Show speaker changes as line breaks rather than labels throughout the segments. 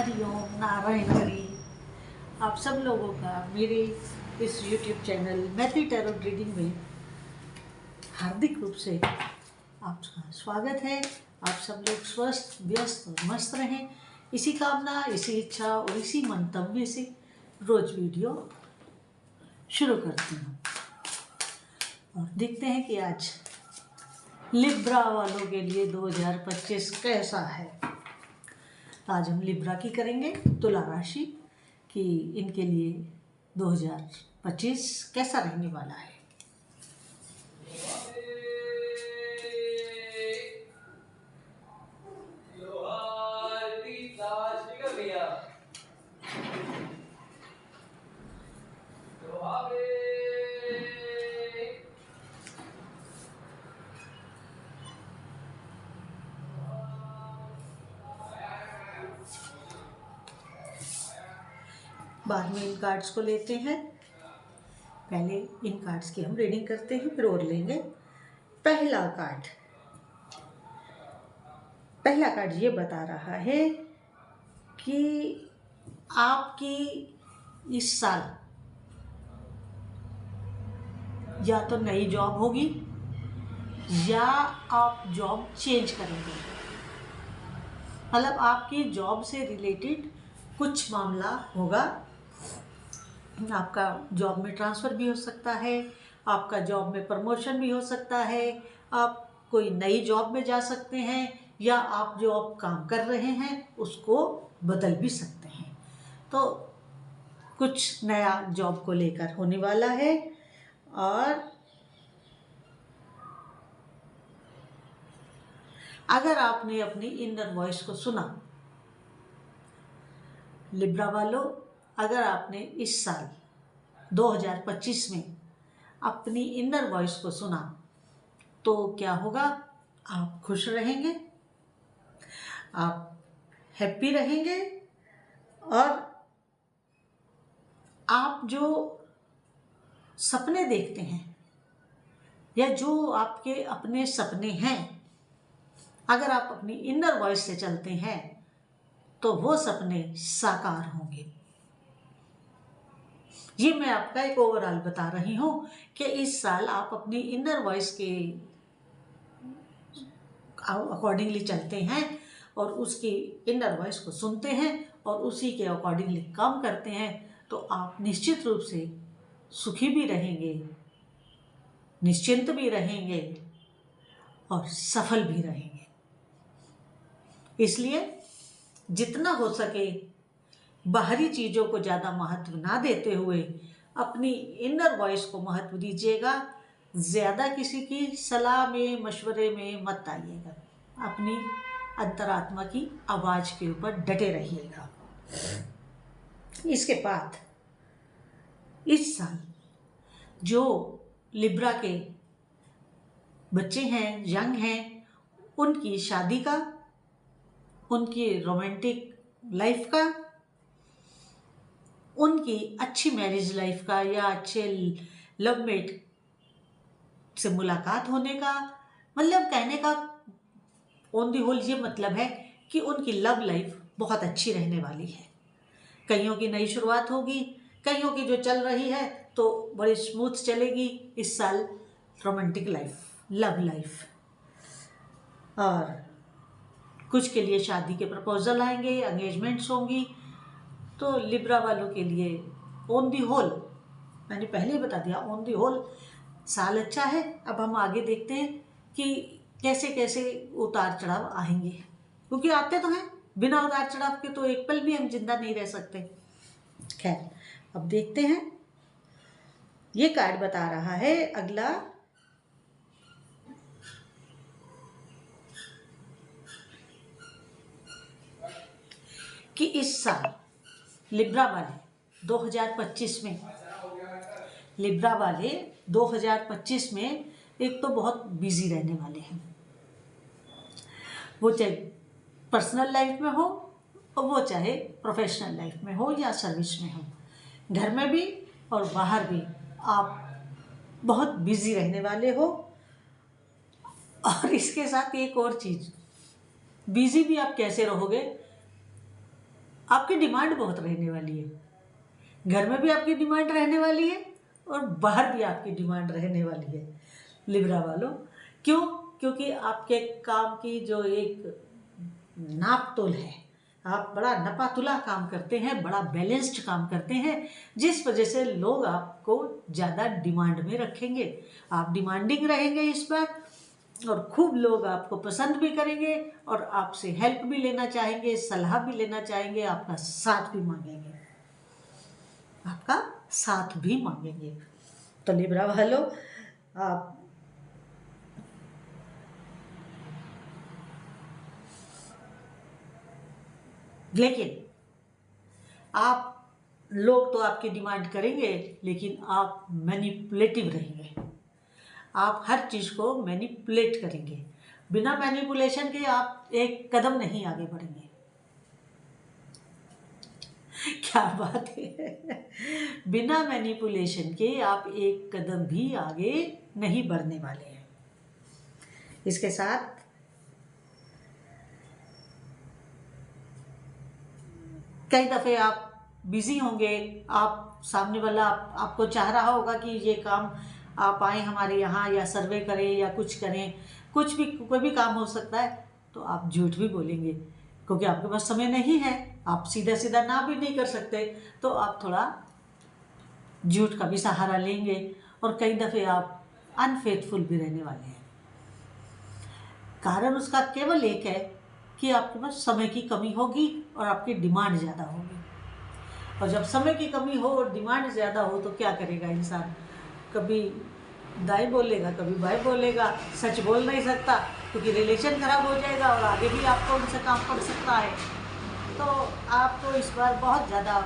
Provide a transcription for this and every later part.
हरिओम नारायण हरि। आप सब लोगों का मेरे इस YouTube चैनल मैथी टैरो रीडिंग में हार्दिक रूप से आपका स्वागत है। आप सब लोग स्वस्थ व्यस्त और मस्त रहें, इसी कामना, इसी इच्छा और इसी मंतव्य से रोज वीडियो शुरू करती हूँ। और देखते हैं कि आज लिब्रा वालों के लिए 2025 कैसा है। आज हम लिब्रा की करेंगे तुला राशि कि इनके लिए 2025 कैसा रहने वाला है। बाद में इन कार्ड्स को लेते हैं। पहले इन कार्ड्स की हम रीडिंग करते हैं, फिर और लेंगे। पहला कार्ड ये बता रहा है कि आपकी इस साल या तो नई जॉब होगी या आप जॉब चेंज करेंगे। मतलब आपकी जॉब से रिलेटेड कुछ मामला होगा। आपका जॉब में ट्रांसफ़र भी हो सकता है, आपका जॉब में प्रमोशन भी हो सकता है, आप कोई नई जॉब में जा सकते हैं या आप जो आप काम कर रहे हैं उसको बदल भी सकते हैं। तो कुछ नया जॉब को लेकर होने वाला है। और अगर आपने अपनी इनर वॉइस को सुना, लिब्रा वालों, अगर आपने इस साल 2025 में अपनी इनर वॉइस को सुना तो क्या होगा? आप खुश रहेंगे, आप हैप्पी रहेंगे और आप जो सपने देखते हैं या जो आपके अपने सपने हैं, अगर आप अपनी इनर वॉइस से चलते हैं तो वो सपने साकार होंगे। ये मैं आपका एक ओवरऑल बता रही हूँ कि इस साल आप अपनी इनर वॉइस के अकॉर्डिंगली चलते हैं और उसकी इनर वॉइस को सुनते हैं और उसी के अकॉर्डिंगली काम करते हैं तो आप निश्चित रूप से सुखी भी रहेंगे, निश्चिंत भी रहेंगे और सफल भी रहेंगे। इसलिए जितना हो सके बाहरी चीज़ों को ज़्यादा महत्व ना देते हुए अपनी इनर वॉइस को महत्व दीजिएगा। ज़्यादा किसी की सलाह में, मशवरे में मत आइएगा। अपनी अंतरात्मा की आवाज़ के ऊपर डटे रहिएगा। इसके बाद इस साल जो लिब्रा के बच्चे हैं, यंग हैं, उनकी शादी का, उनकी रोमांटिक लाइफ का, उनकी अच्छी मैरिज लाइफ का या अच्छे लवमेट से मुलाकात होने का, मतलब कहने का ऑन दी होल ये मतलब है कि उनकी लव लाइफ बहुत अच्छी रहने वाली है। कईयों की नई शुरुआत होगी, कईयों की जो चल रही है तो बड़ी स्मूथ चलेगी इस साल रोमांटिक लाइफ, लव लाइफ। और कुछ के लिए शादी के प्रपोजल आएंगे, एंगेजमेंट्स होंगी। तो लिब्रा वालों के लिए ऑन दी होल, मैंने पहले ही बता दिया, ऑन दी होल साल अच्छा है। अब हम आगे देखते हैं कि कैसे कैसे उतार चढ़ाव आएंगे, क्योंकि आते तो हैं, बिना उतार चढ़ाव के तो एक पल भी हम जिंदा नहीं रह सकते। खैर, अब देखते हैं। ये कार्ड बता रहा है अगला कि इस साल लिब्रा वाले 2025 में, लिब्रा वाले 2025 में एक तो बहुत बिजी रहने वाले हैं। वो चाहे पर्सनल लाइफ में हो और वो चाहे प्रोफेशनल लाइफ में हो या सर्विस में हो, घर में भी और बाहर भी आप बहुत बिजी रहने वाले हो। और इसके साथ एक और चीज़, बिजी भी आप कैसे रहोगे? आपकी डिमांड बहुत रहने वाली है। घर में भी आपकी डिमांड रहने वाली है और बाहर भी आपकी डिमांड रहने वाली है लिब्रा वालों। क्यों? क्योंकि आपके काम की जो एक नाप तोल है, आप बड़ा नपा तुला काम करते हैं, बड़ा बैलेंस्ड काम करते हैं, जिस वजह से लोग आपको ज़्यादा डिमांड में रखेंगे। आप डिमांडिंग रहेंगे इस बार, और खूब लोग आपको पसंद भी करेंगे और आपसे हेल्प भी लेना चाहेंगे, सलाह भी लेना चाहेंगे, आपका साथ भी मांगेंगे, आपका साथ भी मांगेंगे। तो लिब्रा वालों, आप लेकिन आप लोग तो आपकी डिमांड करेंगे, लेकिन आप मैनिपुलेटिव रहेंगे। आप हर चीज़ को मैनिपुलेट करेंगे। बिना मैनिपुलेशन के आप एक कदम नहीं आगे बढ़ेंगे। क्या बात है! बिना मैनिपुलेशन के आप एक कदम भी आगे नहीं बढ़ने वाले हैं। इसके साथ कई दफ़े आप बिजी होंगे, आप सामने वाला आपको चाह रहा होगा कि ये काम आप आए हमारे यहाँ, या सर्वे करें या कुछ करें, कुछ भी, कोई भी काम हो सकता है। तो आप झूठ भी बोलेंगे क्योंकि आपके पास समय नहीं है, आप सीधा सीधा ना भी नहीं कर सकते, तो आप थोड़ा झूठ का भी सहारा लेंगे। और कई दफ़े आप अनफेथफुल भी रहने वाले हैं। कारण उसका केवल एक है कि आपके पास समय की कमी होगी और आपकी डिमांड ज़्यादा होगी। और जब समय की कमी हो और डिमांड ज़्यादा हो तो क्या करेगा इंसान? कभी दाएं बोलेगा, कभी बाएं बोलेगा, सच बोल नहीं सकता क्योंकि रिलेशन खराब हो जाएगा और आगे भी आपको उनसे काम पड़ सकता है। तो आपको इस बार बहुत ज़्यादा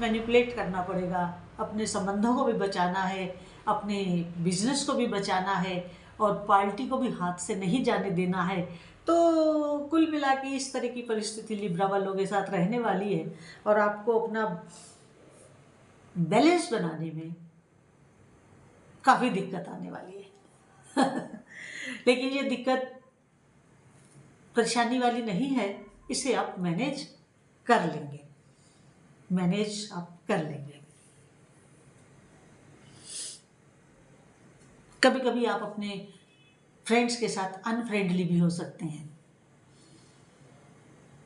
मैनिपुलेट करना पड़ेगा। अपने संबंधों को भी बचाना है, अपने बिजनेस को भी बचाना है, और पार्टी को भी हाथ से नहीं जाने देना है। तो कुल मिला के इस तरह की परिस्थिति लिब्रा वालों के साथ रहने वाली है, और आपको अपना बैलेंस बनाने में काफ़ी दिक्कत आने वाली है। लेकिन ये दिक्कत परेशानी वाली नहीं है, इसे आप मैनेज कर लेंगे, मैनेज आप कर लेंगे। कभी कभी आप अपने फ्रेंड्स के साथ अनफ्रेंडली भी हो सकते हैं,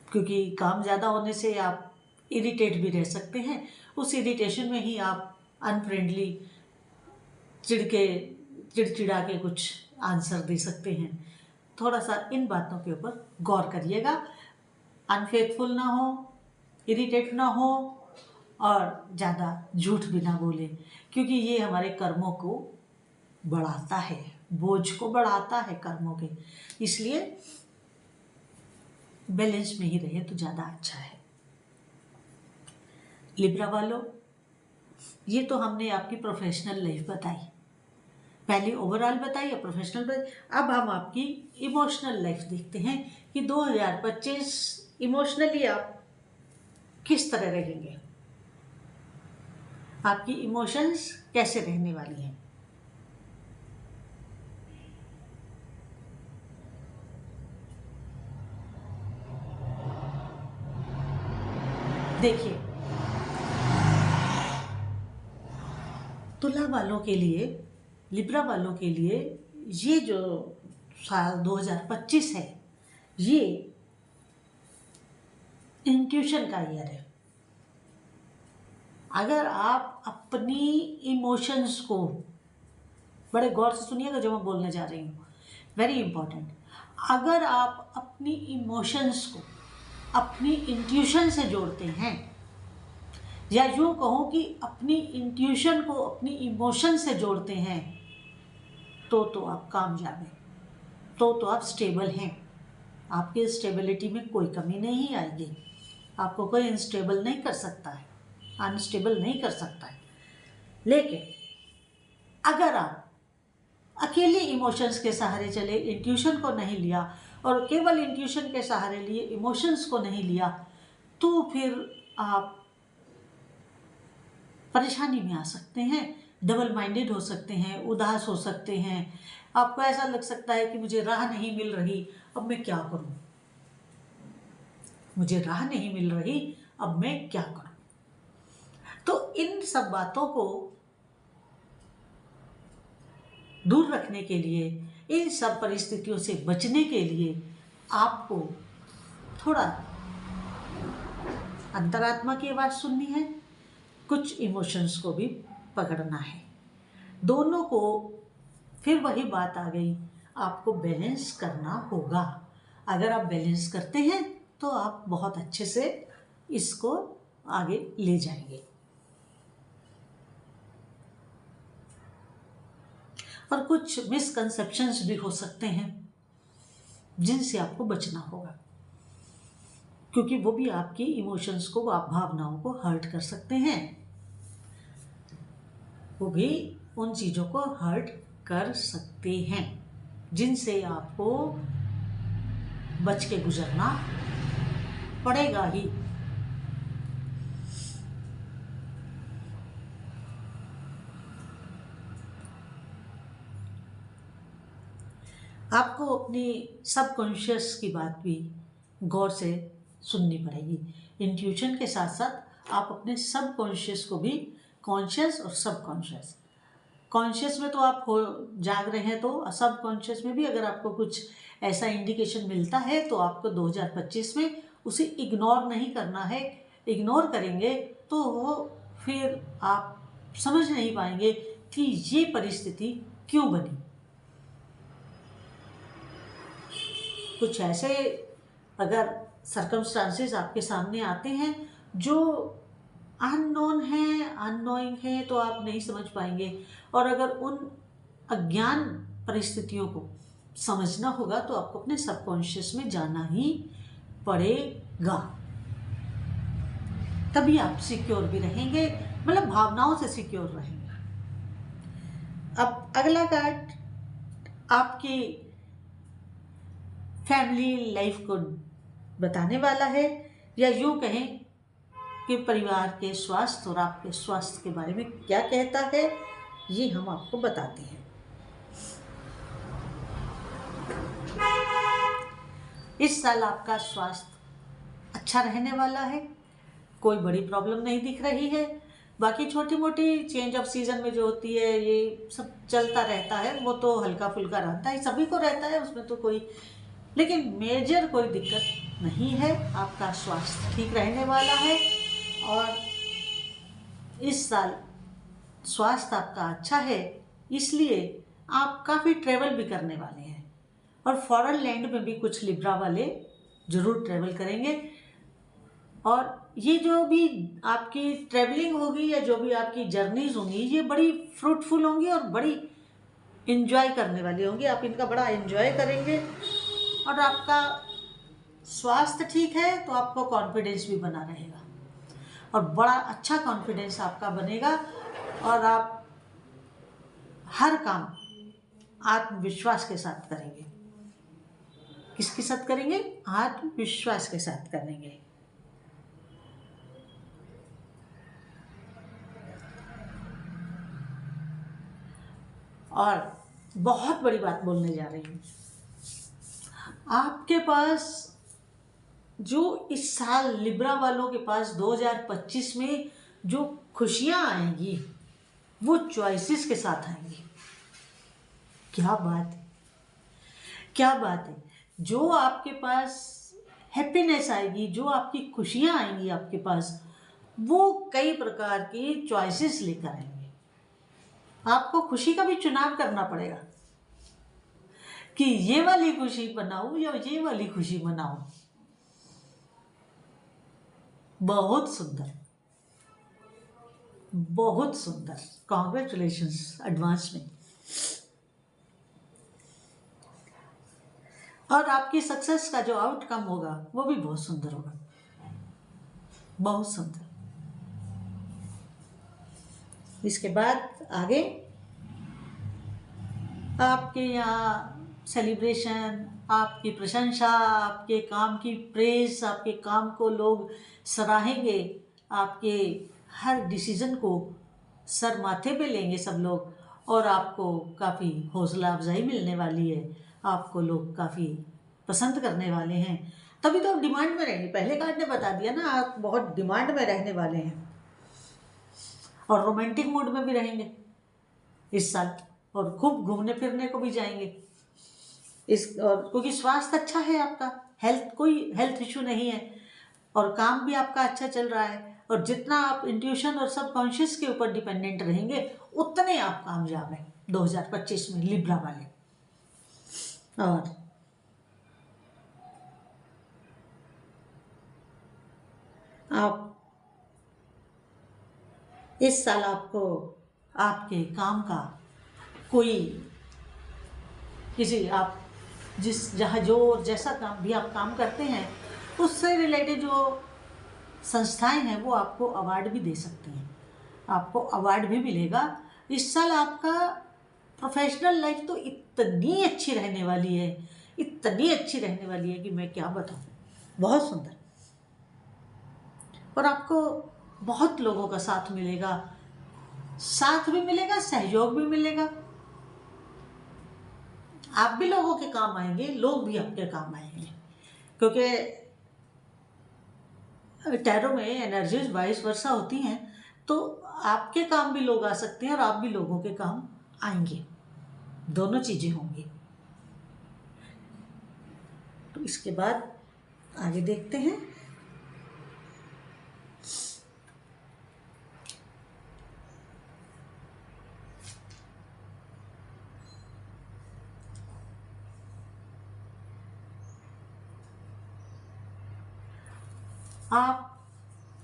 क्योंकि काम ज़्यादा होने से आप इरिटेट भी रह सकते हैं। उस इरिटेशन में ही आप अनफ्रेंडली चिड़चिड़ा के कुछ आंसर दे सकते हैं। थोड़ा सा इन बातों के ऊपर गौर करिएगा, अनफेथफुल ना हो, इरिटेट ना हो, और ज़्यादा झूठ भी ना बोले, क्योंकि ये हमारे कर्मों को बढ़ाता है, बोझ को बढ़ाता है कर्मों के। इसलिए बैलेंस में ही रहे तो ज़्यादा अच्छा है। लिब्रा वालों, ये तो हमने आपकी प्रोफेशनल लाइफ बताई, पहले ओवरऑल बताई या प्रोफेशनल बताई। अब हम आपकी इमोशनल लाइफ देखते हैं कि 2025 इमोशनली आप किस तरह रहेंगे, आपकी इमोशंस कैसे रहने वाली हैं। देखिए, तुला वालों के लिए, लिब्रा वालों के लिए ये जो साल 2025 है, ये इंट्यूशन का ईयर है। अगर आप अपनी इमोशंस को, बड़े गौर से सुनिएगा जो मैं बोलने जा रही हूँ, वेरी इंपॉर्टेंट, अगर आप अपनी इमोशंस को अपनी इंट्यूशन से जोड़ते हैं, या यूँ कहो कि अपनी इंट्यूशन को अपनी इमोशन से जोड़ते हैं, तो आप कामयाब हैं, तो आप स्टेबल हैं। आपकी स्टेबिलिटी में कोई कमी नहीं आएगी, आपको कोई अनस्टेबल नहीं कर सकता है, अनस्टेबल नहीं कर सकता है। लेकिन अगर आप अकेले इमोशंस के सहारे चले, इंट्यूशन को नहीं लिया, और केवल इंट्यूशन के सहारे लिए, इमोशंस को नहीं लिया, तो फिर आप परेशानी में आ सकते हैं, डबल माइंडेड हो सकते हैं, उदास हो सकते हैं। आपको ऐसा लग सकता है कि मुझे राह नहीं मिल रही, अब मैं क्या करूं। मुझे राह नहीं मिल रही, अब मैं क्या करूं। तो इन सब बातों को दूर रखने के लिए, इन सब परिस्थितियों से बचने के लिए आपको थोड़ा अंतरात्मा की आवाज़ सुननी है, कुछ इमोशंस को भी पकड़ना है। दोनों को, फिर वही बात आ गई, आपको बैलेंस करना होगा। अगर आप बैलेंस करते हैं तो आप बहुत अच्छे से इसको आगे ले जाएंगे। और कुछ मिसकंसेप्शंस भी हो सकते हैं जिनसे आपको बचना होगा, क्योंकि वो भी आपकी इमोशंस को, आप भावनाओं को हर्ट कर सकते हैं। वो भी उन चीज़ों को हर्ट कर सकते हैं जिनसे आपको बच के गुजरना पड़ेगा ही। आपको अपनी सबकॉन्शियस की बात भी गौर से सुननी पड़ेगी। इंट्यूशन के साथ साथ आप अपने सबकॉन्शियस को भी, कॉन्शियस और सबकॉन्शियस, कॉन्शियस में तो आप हो जाग रहे हैं, तो सबकॉन्शियस में भी अगर आपको कुछ ऐसा इंडिकेशन मिलता है तो आपको 2025 में उसे इग्नोर नहीं करना है। इग्नोर करेंगे तो वो फिर आप समझ नहीं पाएंगे कि ये परिस्थिति क्यों बनी। कुछ ऐसे अगर सर्कमस्टांसेस आपके सामने आते हैं जो अननोन है, अननोइंग है, तो आप नहीं समझ पाएंगे। और अगर उन अज्ञान परिस्थितियों को समझना होगा तो आपको अपने सबकॉन्शियस में जाना ही पड़ेगा, तभी आप सिक्योर भी रहेंगे, मतलब भावनाओं से सिक्योर रहेंगे। अब अगला कार्ड आपकी फैमिली लाइफ को बताने वाला है, या यूँ कहें कि परिवार के स्वास्थ्य और आपके स्वास्थ्य के बारे में क्या कहता है, ये हम आपको बताते हैं। इस साल आपका स्वास्थ्य अच्छा रहने वाला है, कोई बड़ी प्रॉब्लम नहीं दिख रही है। बाकी छोटी मोटी चेंज ऑफ सीजन में जो होती है ये सब चलता रहता है, वो तो हल्का फुल्का रहता है, सभी को रहता है, उसमें तो कोई, लेकिन मेजर कोई दिक्कत नहीं है। आपका स्वास्थ्य ठीक रहने वाला है और इस साल स्वास्थ्य आपका अच्छा है, इसलिए आप काफ़ी ट्रैवल भी करने वाले हैं और फॉरेन लैंड में भी कुछ लिब्रा वाले ज़रूर ट्रैवल करेंगे। और ये जो भी आपकी ट्रैवलिंग होगी या जो भी आपकी जर्नीज होंगी, ये बड़ी फ्रूटफुल होंगी और बड़ी इन्जॉय करने वाली होंगी। आप इनका बड़ा इन्जॉय करेंगे और आपका स्वास्थ्य ठीक है तो आपको कॉन्फिडेंस भी बना रहेगा और बड़ा अच्छा कॉन्फिडेंस आपका बनेगा और आप हर काम आत्मविश्वास के साथ करेंगे। किसके साथ करेंगे? आत्मविश्वास के साथ करेंगे। और बहुत बड़ी बात बोलने जा रही हूँ, आपके पास जो इस साल लिब्रा वालों के पास 2025 में जो खुशियाँ आएंगी वो चॉइसेस के साथ आएंगी। क्या बात है, क्या बात है। जो आपके पास हैप्पीनेस आएगी, जो आपकी खुशियाँ आएंगी आपके पास, वो कई प्रकार की चॉइसेस लेकर आएंगे। आपको खुशी का भी चुनाव करना पड़ेगा कि ये वाली खुशी मनाऊं या ये वाली खुशी मनाऊं। बहुत सुंदर, बहुत सुंदर, कॉन्ग्रेचुलेशंस एडवांस में। और आपकी सक्सेस का जो आउटकम होगा वो भी बहुत सुंदर होगा, बहुत सुंदर। इसके बाद आगे आपके यहाँ सेलिब्रेशन, आपकी प्रशंसा, आपके काम की प्रेज, आपके काम को लोग सराहेंगे, आपके हर डिसीजन को सर माथे पे लेंगे सब लोग और आपको काफ़ी हौसला अफजाई मिलने वाली है, आपको लोग काफ़ी पसंद करने वाले हैं। तभी तो आप डिमांड में रहेंगे। पहले कार्ड ने बता दिया ना, आप बहुत डिमांड में रहने वाले हैं और रोमांटिक मूड में भी रहेंगे इस साल, और खूब घूमने फिरने को भी जाएंगे और क्योंकि स्वास्थ्य अच्छा है आपका, कोई हेल्थ इशू नहीं है, और काम भी आपका अच्छा चल रहा है। और जितना आप इंट्यूशन और सबकॉन्शियस के ऊपर डिपेंडेंट रहेंगे उतने आप कामयाब हैं 2025 में लिब्रा वाले। और आप इस साल आपको आपके काम का कोई आप जहाँ जो जैसा काम भी आप काम करते हैं उससे रिलेटेड जो संस्थाएं हैं वो आपको अवार्ड भी दे सकती हैं, आपको अवार्ड भी मिलेगा। इस साल आपका प्रोफेशनल लाइफ तो इतनी अच्छी रहने वाली है, इतनी अच्छी रहने वाली है कि मैं क्या बताऊं, बहुत सुंदर। और आपको बहुत लोगों का साथ मिलेगा, सहयोग भी मिलेगा। आप भी लोगों के काम आएंगे, लोग भी आपके काम आएंगे, क्योंकि टैरो में एनर्जीज 22 वर्षा होती हैं, तो आपके काम भी लोग आ सकते हैं और आप भी लोगों के काम आएंगे, दोनों चीजें होंगी। तो इसके बाद आगे देखते हैं। आप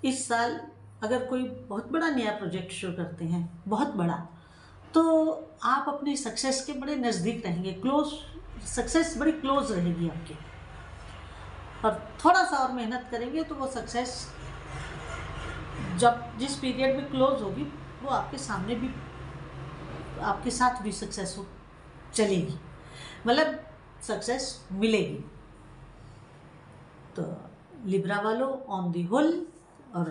इस साल अगर कोई बहुत बड़ा नया प्रोजेक्ट शुरू करते हैं, बहुत बड़ा, तो आप अपनी सक्सेस के बड़े नज़दीक रहेंगे, सक्सेस बड़ी क्लोज रहेगी आपकी। और थोड़ा सा और मेहनत करेंगे तो वो सक्सेस जब जिस पीरियड में क्लोज होगी वो आपके सामने भी, आपके साथ भी सक्सेस हो चलेगी, मतलब सक्सेस मिलेगी। तो लिब्रा वालों ऑन दी होल, और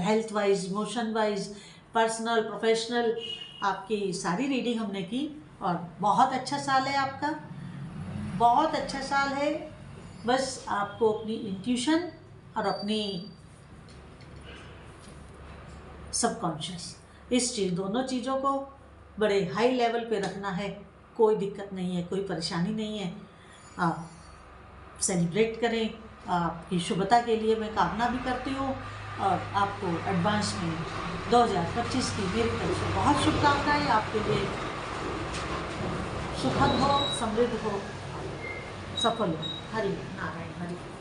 health wise, emotion wise, personal, professional, आपकी सारी रीडिंग हमने की। और बहुत अच्छा साल है आपका, बहुत अच्छा साल है। बस आपको अपनी इंट्यूशन और अपनी सबकॉन्शियस, दोनों चीज़ों को बड़े हाई लेवल पे रखना है। कोई दिक्कत नहीं है, कोई परेशानी नहीं है। आप सेलिब्रेट करें, आपकी शुभता के लिए मैं कामना भी करती हूँ। और आपको एडवांस में 2025 की मेरी तरफ से बहुत शुभकामनाएं। आपके लिए सुखद हो, समृद्ध हो, सफल हो। हरि नारायण हरि।